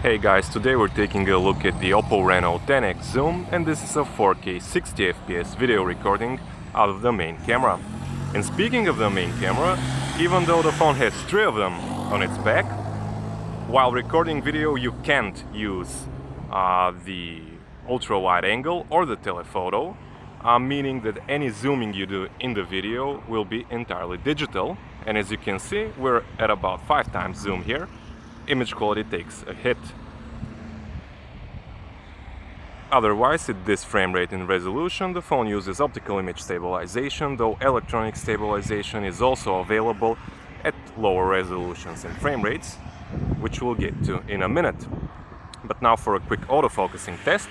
Hey guys, today we're taking a look at the Oppo Reno 10x zoom, and this is a 4K 60 FPS video recording out of the main camera. And speaking of the main camera, even though the phone has 3 of them on its back, while recording video you can't use the ultra wide angle or the telephoto, meaning that any zooming you do in the video will be entirely digital. And as you can see, we're at about 5 times zoom here. Image quality takes a hit. Otherwise, at this frame rate and resolution, the phone uses optical image stabilization, though electronic stabilization is also available at lower resolutions and frame rates, which we'll get to in a minute. But now for a quick autofocusing test.